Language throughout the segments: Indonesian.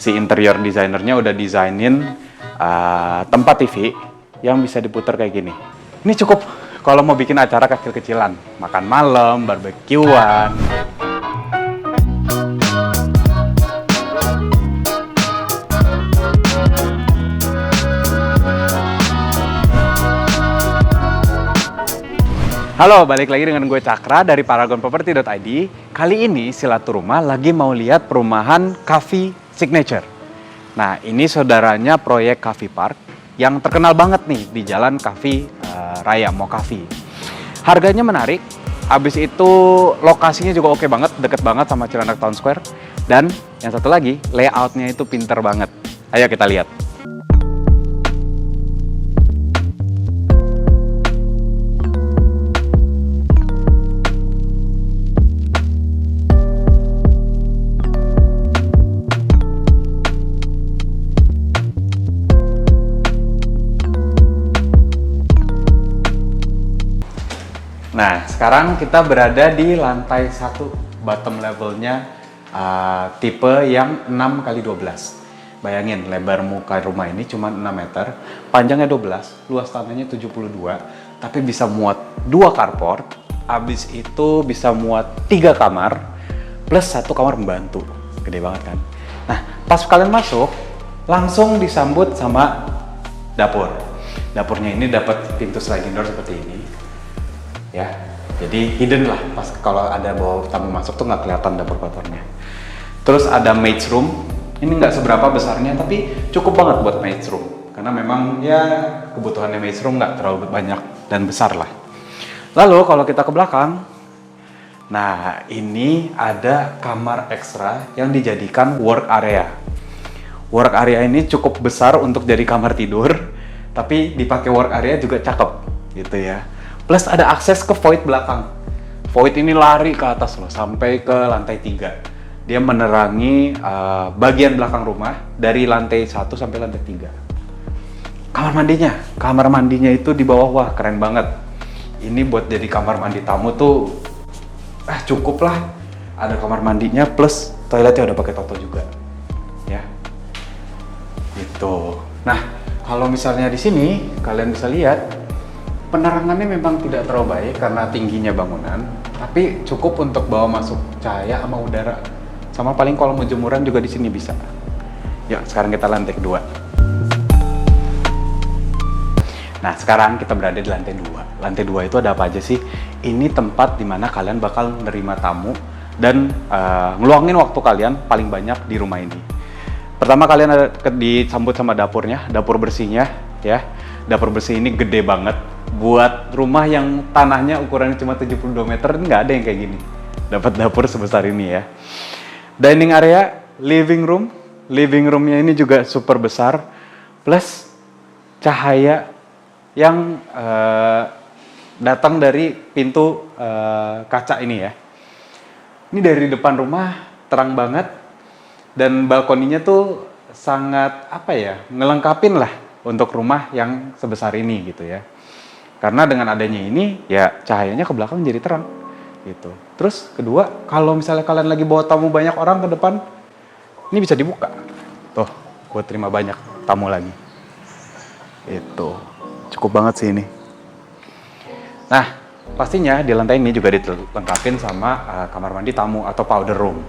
si interior desainernya udah desainin tempat TV yang bisa diputar kayak gini. Ini cukup kalau mau bikin acara kecil-kecilan, makan malam, barbekyuan. Halo, balik lagi dengan gue Cakra dari paragonproperty.id. Kali ini Silaturumah lagi mau lihat perumahan Cafe Signature. Nah, ini saudaranya proyek Cafe Park yang terkenal banget nih di Jalan Cafe Raya Mocafe. Harganya menarik, habis itu lokasinya juga oke banget, deket banget sama Cilandak Town Square. Dan yang satu lagi, layoutnya itu pinter banget. Ayo kita lihat. Nah, sekarang kita berada di lantai 1, bottom levelnya tipe yang 6x12. Bayangin, lebar muka rumah ini cuma 6 meter, panjangnya 12, luas tanahnya 72, tapi bisa muat 2 carport, habis itu bisa muat 3 kamar, plus 1 kamar pembantu. Gede banget kan? Nah, pas kalian masuk, langsung disambut sama dapur. Dapurnya ini dapat pintu sliding door seperti ini. Ya, jadi hidden lah, pas kalau ada bawa tamu masuk tuh nggak kelihatan dapur kotornya. Terus ada maid's room, ini nggak seberapa besarnya tapi cukup banget buat maid's room, karena memang ya kebutuhannya maid's room nggak terlalu banyak dan besar lah. Lalu kalau kita ke belakang, nah ini ada kamar ekstra yang dijadikan work area. Work area ini cukup besar untuk jadi kamar tidur, tapi dipakai work area juga cakep gitu ya. Plus ada akses ke void belakang. Void ini lari ke atas loh, sampai ke lantai 3. Dia menerangi bagian belakang rumah dari lantai 1 sampai lantai 3. Kamar mandinya itu di bawah, wah keren banget. Ini buat jadi kamar mandi tamu tuh cukup lah. Ada kamar mandinya plus toiletnya udah pakai toto juga. Ya. Gitu. Nah, kalau misalnya di sini kalian bisa lihat penerangannya memang tidak terlalu baik karena tingginya bangunan, tapi cukup untuk bawa masuk cahaya sama udara. Sama paling kalau mau jemuran juga di sini bisa. Yuk, sekarang kita lantai 2. Nah, sekarang kita berada di lantai 2. Lantai 2 itu ada apa aja sih? Ini tempat dimana kalian bakal nerima tamu dan ngeluangin waktu kalian paling banyak di rumah ini. Pertama kalian ada disambut sama dapurnya, dapur bersihnya ya. Dapur bersih ini gede banget. Buat rumah yang tanahnya ukurannya cuma 72 meter, nggak ada yang kayak gini. Dapat dapur sebesar ini ya. Dining area, living room. Living roomnya ini juga super besar. Plus cahaya yang datang dari pintu kaca ini ya. Ini dari depan rumah terang banget. Dan balkoninya tuh sangat ngelengkapin lah untuk rumah yang sebesar ini gitu ya. Karena dengan adanya ini, ya cahayanya ke belakang jadi terang, gitu. Terus kedua, kalau misalnya kalian lagi bawa tamu banyak orang ke depan, ini bisa dibuka. Tuh, buat terima banyak tamu lagi. Itu, cukup banget sih ini. Nah, pastinya di lantai ini juga dilengkapin sama kamar mandi tamu atau powder room.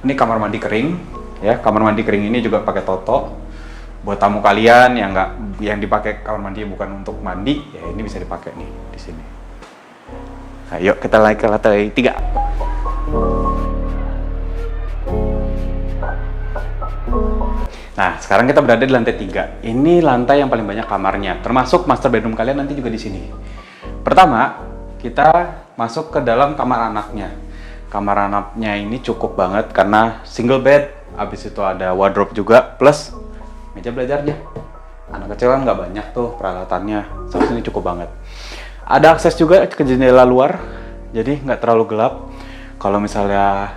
Ini kamar mandi kering, ya. Kamar mandi kering ini juga pakai toto. Buat tamu kalian yang dipakai kamar mandi bukan untuk mandi, ya ini bisa dipakai nih di sini. Nah, yuk kita naik ke lantai 3. Nah, sekarang kita berada di lantai 3. Ini lantai yang paling banyak kamarnya, termasuk master bedroom kalian nanti juga di sini. Pertama, kita masuk ke dalam kamar anaknya. Kamar anaknya ini cukup banget karena single bed, habis itu ada wardrobe juga, plus meja belajarnya. Anak kecil kan nggak banyak tuh peralatannya, seharusnya ini cukup banget. Ada akses juga ke jendela luar, jadi nggak terlalu gelap. Kalau misalnya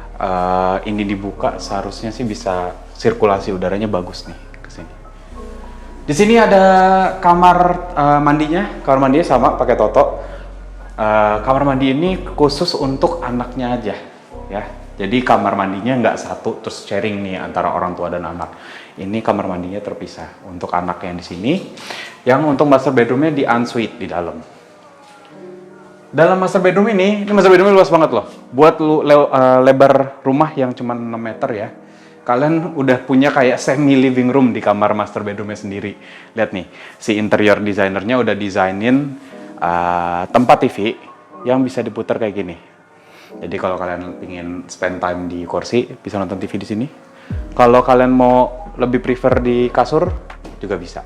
ini dibuka, seharusnya sih bisa sirkulasi udaranya bagus nih ke sini. Di sini ada kamar mandinya, kamar mandinya sama pakai toto. Kamar mandi ini khusus untuk anaknya aja, ya. Jadi kamar mandinya nggak satu terus sharing nih antara orang tua dan anak. Ini kamar mandinya terpisah untuk anak yang di sini. Yang untuk master bedroomnya di ensuite di dalam. Dalam master bedroom ini master bedroomnya luas banget loh. Buat lebar rumah yang cuma 6 meter ya. Kalian udah punya kayak semi living room di kamar master bedroomnya sendiri. Lihat nih, si interior designernya udah desainin tempat TV yang bisa diputar kayak gini. Jadi kalau kalian ingin spend time di kursi, bisa nonton TV di sini. Kalau kalian mau lebih prefer di kasur, juga bisa.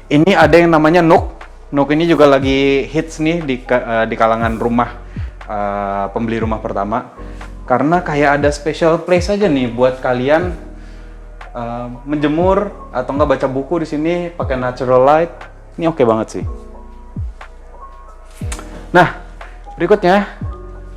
Ini ada yang namanya Nook. Nook ini juga lagi hits nih di kalangan rumah pembeli rumah pertama. Karena kayak ada special place aja nih buat kalian menjemur atau enggak baca buku di sini pakai natural light. Ini oke banget sih. Nah, berikutnya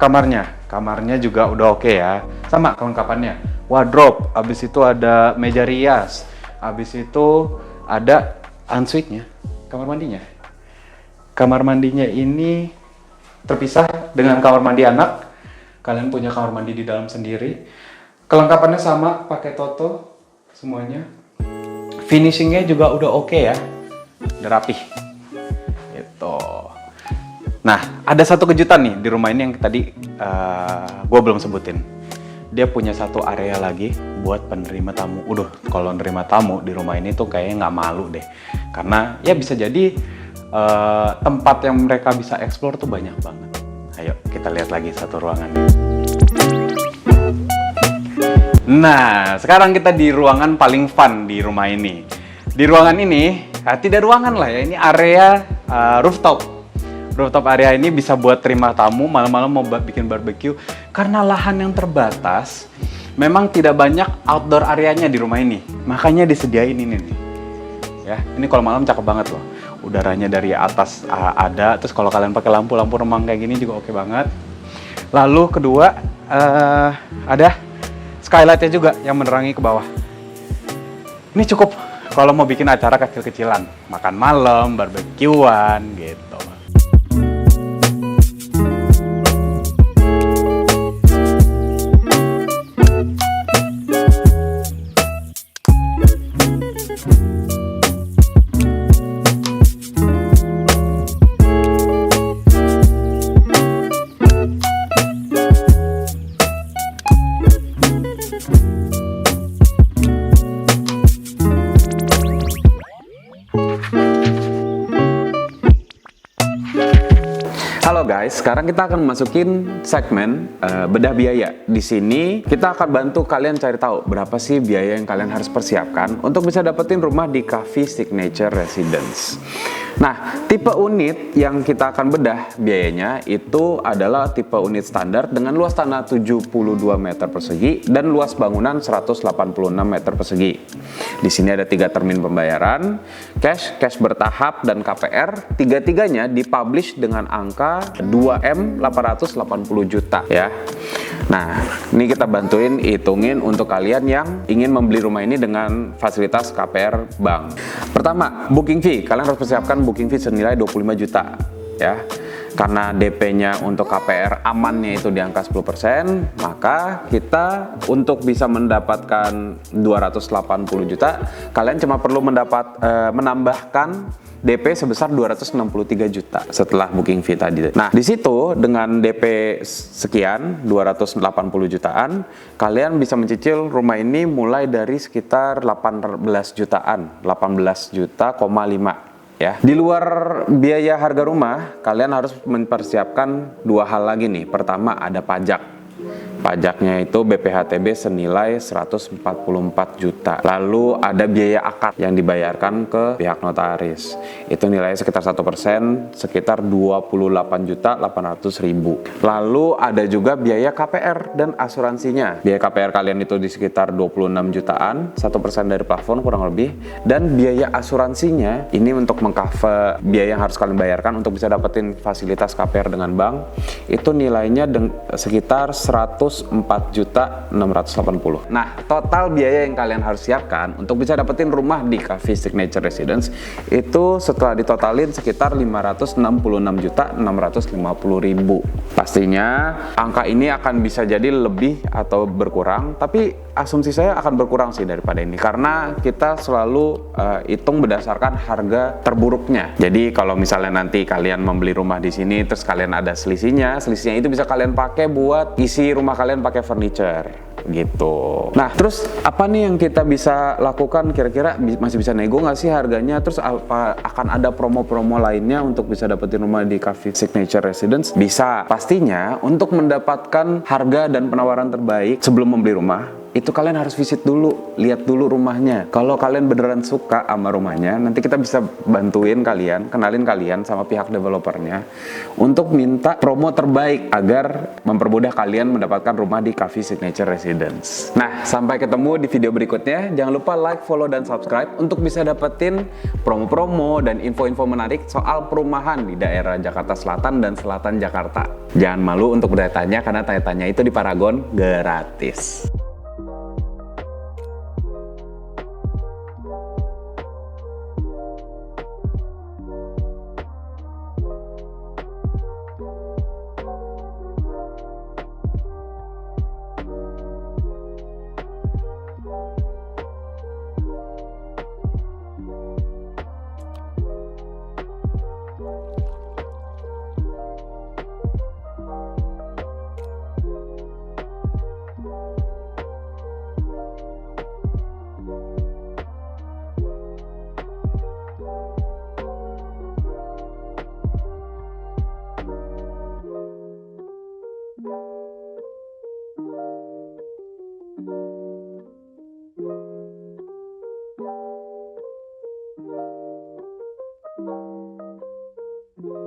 kamarnya. Kamarnya juga udah oke ya. Sama kelengkapannya. Wardrobe, habis itu ada meja rias, habis itu ada ensuite-nya, kamar mandinya. Kamar mandinya ini terpisah dengan kamar mandi anak. Kalian punya kamar mandi di dalam sendiri. Kelengkapannya sama, pakai Toto semuanya. Finishingnya juga udah oke ya. Udah rapih. Gitu. Nah, ada satu kejutan nih di rumah ini yang tadi gue belum sebutin. Dia punya satu area lagi buat penerima tamu. Kalau nerima tamu di rumah ini tuh kayaknya nggak malu deh. Karena ya bisa jadi tempat yang mereka bisa explore tuh banyak banget. Ayo kita lihat lagi satu ruangannya. Nah, sekarang kita di ruangan paling fun di rumah ini. Di ruangan ini, tidak ruangan lah ya, ini area rooftop. Rooftop area ini bisa buat terima tamu, malam-malam mau bikin barbecue. Karena lahan yang terbatas, memang tidak banyak outdoor areanya di rumah ini. Makanya disediain ini nih. Ya, ini kalau malam cakep banget loh. Udaranya dari atas ada, terus kalau kalian pakai lampu remang kayak gini juga oke banget. Lalu kedua, ada skylightnya juga yang menerangi ke bawah. Ini cukup kalau mau bikin acara kecil-kecilan, makan malam, barbekyuan gitu. Halo guys, sekarang kita akan masukin segmen bedah biaya. Di sini kita akan bantu kalian cari tahu berapa sih biaya yang kalian harus persiapkan untuk bisa dapetin rumah di Cafe Signature Residence. Nah, tipe unit yang kita akan bedah biayanya itu adalah tipe unit standar dengan luas tanah 72 meter persegi dan luas bangunan 186 meter persegi. Di sini ada 3 termin pembayaran, cash bertahap, dan KPR. Tiga-tiganya dipublish dengan angka 2M 880 juta ya. Nah, ini kita bantuin hitungin untuk kalian yang ingin membeli rumah ini dengan fasilitas KPR bank. Pertama, booking fee. Kalian harus persiapkan booking fee senilai 25 juta ya. Karena DP-nya untuk KPR amannya itu di angka 10%, maka kita untuk bisa mendapatkan 280 juta, kalian cuma perlu menambahkan DP sebesar 263 juta setelah booking fee tadi. Nah, di situ dengan DP sekian 280 jutaan, kalian bisa mencicil rumah ini mulai dari sekitar 18 jutaan, 18 juta, 5 ya. Di luar biaya harga rumah, kalian harus mempersiapkan 2 hal lagi nih. Pertama, ada pajak. Pajaknya itu BPHTB senilai 144 juta. Lalu ada biaya akad yang dibayarkan ke pihak notaris. Itu nilainya sekitar 1%, sekitar 28 juta 800 ribu. Lalu ada juga biaya KPR dan asuransinya. Biaya KPR kalian itu di sekitar 26 jutaan, 1% dari plafon kurang lebih. Dan biaya asuransinya ini untuk mengcover biaya yang harus kalian bayarkan untuk bisa dapetin fasilitas KPR dengan bank. Itu nilainya sekitar 100 4.680.000. Nah, total biaya yang kalian harus siapkan untuk bisa dapetin rumah di Cafe Signature Residence itu setelah ditotalin sekitar 566.650.000. Pastinya angka ini akan bisa jadi lebih atau berkurang, tapi asumsi saya akan berkurang sih daripada ini karena kita selalu hitung berdasarkan harga terburuknya. Jadi kalau misalnya nanti kalian membeli rumah di sini terus kalian ada selisihnya itu bisa kalian pakai buat isi rumah kalian pakai furniture gitu. Nah, terus apa nih yang kita bisa lakukan? Kira-kira masih bisa nego nggak sih harganya? Terus apa akan ada promo-promo lainnya untuk bisa dapetin rumah di Cafe Signature Residence? Bisa. Pastinya untuk mendapatkan harga dan penawaran terbaik sebelum membeli rumah, itu kalian harus visit dulu, lihat dulu rumahnya. Kalau kalian beneran suka sama rumahnya, nanti kita bisa bantuin kalian, kenalin kalian sama pihak developernya untuk minta promo terbaik agar mempermudah kalian mendapatkan rumah di Cafe Signature Residence. Nah, sampai ketemu di video berikutnya. Jangan lupa like, follow, dan subscribe untuk bisa dapetin promo-promo dan info-info menarik soal perumahan di daerah Jakarta Selatan dan Selatan Jakarta. Jangan malu untuk bertanya karena tanya-tanya itu di Paragon gratis.